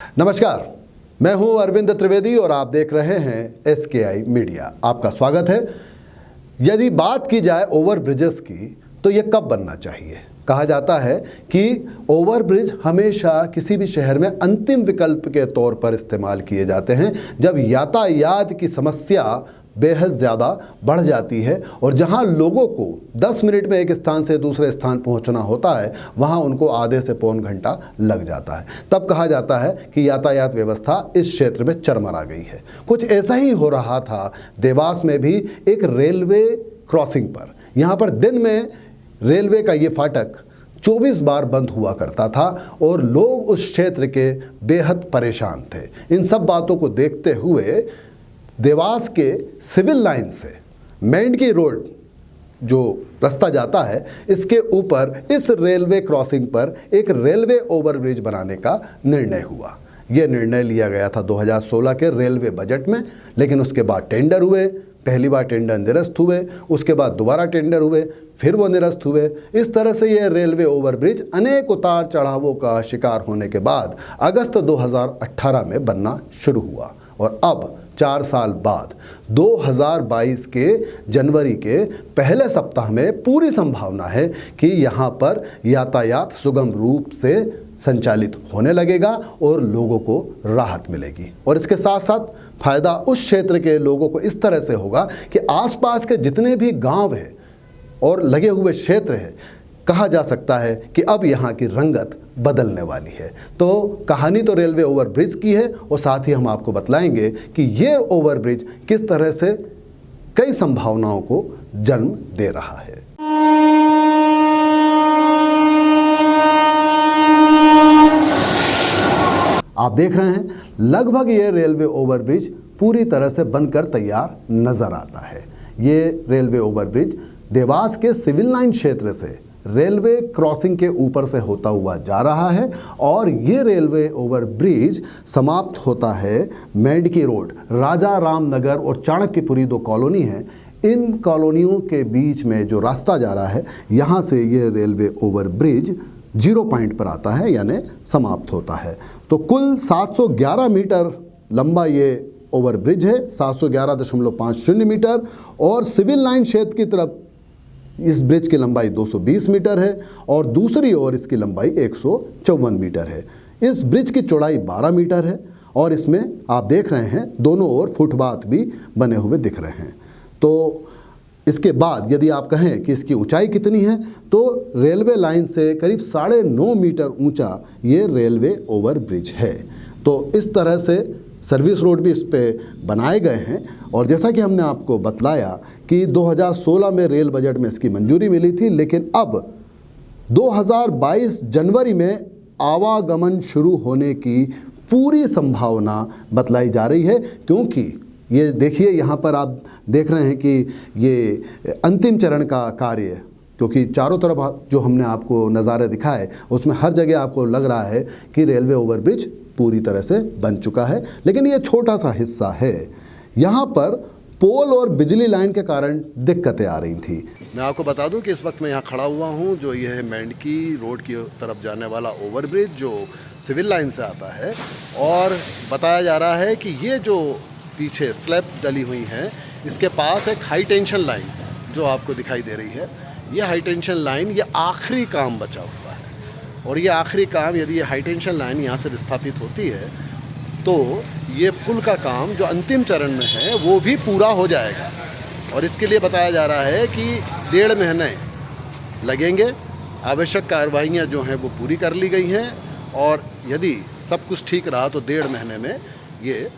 नमस्कार, मैं हूं अरविंद त्रिवेदी और आप देख रहे हैं SKI मीडिया। आपका स्वागत है। यदि बात की जाए ओवर ब्रिजेस की तो ये कब बनना चाहिए? कहा जाता है कि ओवर ब्रिज हमेशा किसी भी शहर में अंतिम विकल्प के तौर पर इस्तेमाल किए जाते हैं जब यातायात की समस्या बेहद ज़्यादा बढ़ जाती है और जहां लोगों को 10 मिनट में एक स्थान से दूसरे स्थान पहुंचना होता है वहां उनको आधे से पौन घंटा लग जाता है। तब कहा जाता है कि यातायात व्यवस्था इस क्षेत्र में चरमरा गई है। कुछ ऐसा ही हो रहा था देवास में भी एक रेलवे क्रॉसिंग पर। यहाँ पर दिन में रेलवे का ये फाटक 24 बार बंद हुआ करता था और लोग उस क्षेत्र के बेहद परेशान थे। इन सब बातों को देखते हुए देवास के सिविल लाइन से मेंढकी रोड जो रास्ता जाता है इसके ऊपर इस रेलवे क्रॉसिंग पर एक रेलवे ओवरब्रिज बनाने का निर्णय हुआ। यह निर्णय लिया गया था 2016 के रेलवे बजट में, लेकिन उसके बाद टेंडर हुए। पहली बार टेंडर निरस्त हुए, उसके बाद दोबारा टेंडर हुए, फिर वो निरस्त हुए। इस तरह से यह रेलवे ओवरब्रिज अनेक उतार चढ़ावों का शिकार होने के बाद अगस्त 2018 में बनना शुरू हुआ और अब 4 साल बाद 2022 के जनवरी के पहले सप्ताह में पूरी संभावना है कि यहाँ पर यातायात सुगम रूप से संचालित होने लगेगा और लोगों को राहत मिलेगी। और इसके साथ साथ फायदा उस क्षेत्र के लोगों को इस तरह से होगा कि आसपास के जितने भी गांव हैं और लगे हुए क्षेत्र हैं, कहा जा सकता है कि अब यहाँ की रंगत बदलने वाली है। तो कहानी तो रेलवे ओवरब्रिज की है और साथ ही हम आपको बतलाएंगे कि ये ओवरब्रिज किस तरह से कई संभावनाओं को जन्म दे रहा है। आप देख रहे हैं लगभग ये रेलवे ओवरब्रिज पूरी तरह से बनकर तैयार नजर आता है। ये रेलवे ओवरब्रिज देवास के सिविल लाइन क्षेत्र से रेलवे क्रॉसिंग के ऊपर से होता हुआ जा रहा है और ये रेलवे ओवरब्रिज समाप्त होता है मेंढकी रोड, राजा राम नगर और चाणक्यपुरी 2 कॉलोनी हैं। इन कॉलोनियों के बीच में जो रास्ता जा रहा है, यहाँ से ये रेलवे ओवरब्रिज 0 पॉइंट पर आता है, यानी समाप्त होता है। तो कुल 711 मीटर लंबा ये ओवरब्रिज है, 711.50 मीटर, और सिविल लाइन क्षेत्र की तरफ इस ब्रिज की लंबाई 220 मीटर है और दूसरी ओर इसकी लंबाई 154 मीटर है। इस ब्रिज की चौड़ाई 12 मीटर है और इसमें आप देख रहे हैं दोनों ओर फुटपाथ भी बने हुए दिख रहे हैं। तो इसके बाद यदि आप कहें कि इसकी ऊंचाई कितनी है तो रेलवे लाइन से करीब 9.5 मीटर ऊंचा ये रेलवे ओवरब्रिज है। तो इस तरह से सर्विस रोड भी इस पे बनाए गए हैं और जैसा कि हमने आपको बतलाया कि 2016 में रेल बजट में इसकी मंजूरी मिली थी, लेकिन अब 2022 जनवरी में आवागमन शुरू होने की पूरी संभावना बतलाई जा रही है। क्योंकि ये देखिए यहाँ पर आप देख रहे हैं कि ये अंतिम चरण का कार्य, क्योंकि चारों तरफ जो हमने आपको नज़ारे दिखाए उसमें हर जगह आपको लग रहा है कि रेलवे ओवरब्रिज पूरी तरह से बन चुका है, लेकिन ये छोटा सा हिस्सा है। यहाँ पर पोल और बिजली लाइन के कारण दिक्कतें आ रही थी। मैं आपको बता दूं कि इस वक्त मैं यहाँ खड़ा हुआ हूँ, जो ये है मेंढकी रोड की तरफ जाने वाला ओवरब्रिज जो सिविल लाइन से आता है, और बताया जा रहा है कि ये जो पीछे स्लैब डली हुई है इसके पास एक हाई टेंशन लाइन जो आपको दिखाई दे रही है, ये हाई टेंशन लाइन ये आखिरी काम बचा हुआ है। और ये आखिरी काम, यदि ये हाई टेंशन लाइन यहाँ से विस्थापित होती है तो ये पुल का काम जो अंतिम चरण में है वो भी पूरा हो जाएगा। और इसके लिए बताया जा रहा है कि 1.5 महीने लगेंगे। आवश्यक कार्रवाइयाँ जो हैं वो पूरी कर ली गई हैं और यदि सब कुछ ठीक रहा तो 1.5 महीने में ये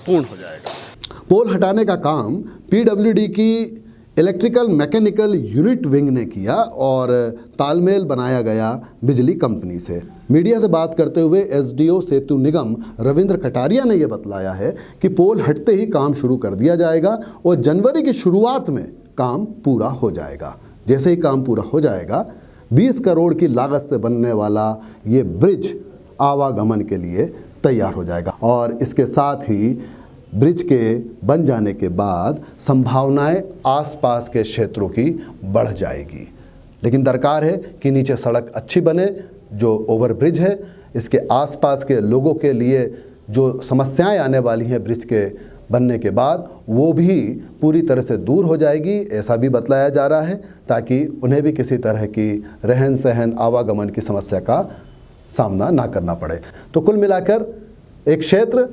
पूर्ण हो जाएगा। पोल हटाने का काम PWD की इलेक्ट्रिकल मैकेनिकल यूनिट विंग ने किया और तालमेल बनाया गया बिजली कंपनी से। मीडिया से बात करते हुए SDO सेतु निगम रविंद्र कटारिया ने यह बतलाया है कि पोल हटते ही काम शुरू कर दिया जाएगा और जनवरी की शुरुआत में काम पूरा हो जाएगा। जैसे ही काम पूरा हो जाएगा 20 करोड़ की लागत से बनने वाला ये ब्रिज आवागमन के लिए तैयार हो जाएगा। और इसके साथ ही ब्रिज के बन जाने के बाद संभावनाएं आसपास के क्षेत्रों की बढ़ जाएगी। लेकिन दरकार है कि नीचे सड़क अच्छी बने, जो ओवरब्रिज है इसके आसपास के लोगों के लिए जो समस्याएं आने वाली हैं ब्रिज के बनने के बाद, वो भी पूरी तरह से दूर हो जाएगी, ऐसा भी बतलाया जा रहा है, ताकि उन्हें भी किसी तरह की रहन सहन आवागमन की समस्या का सामना ना करना पड़े। तो कुल मिलाकर एक क्षेत्र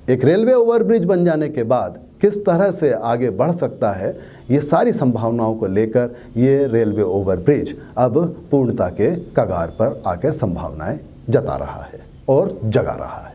एक रेलवे ओवरब्रिज बन जाने के बाद किस तरह से आगे बढ़ सकता है, ये सारी संभावनाओं को लेकर ये रेलवे ओवरब्रिज अब पूर्णता के कगार पर आकर संभावनाएं जता रहा है और जगा रहा है।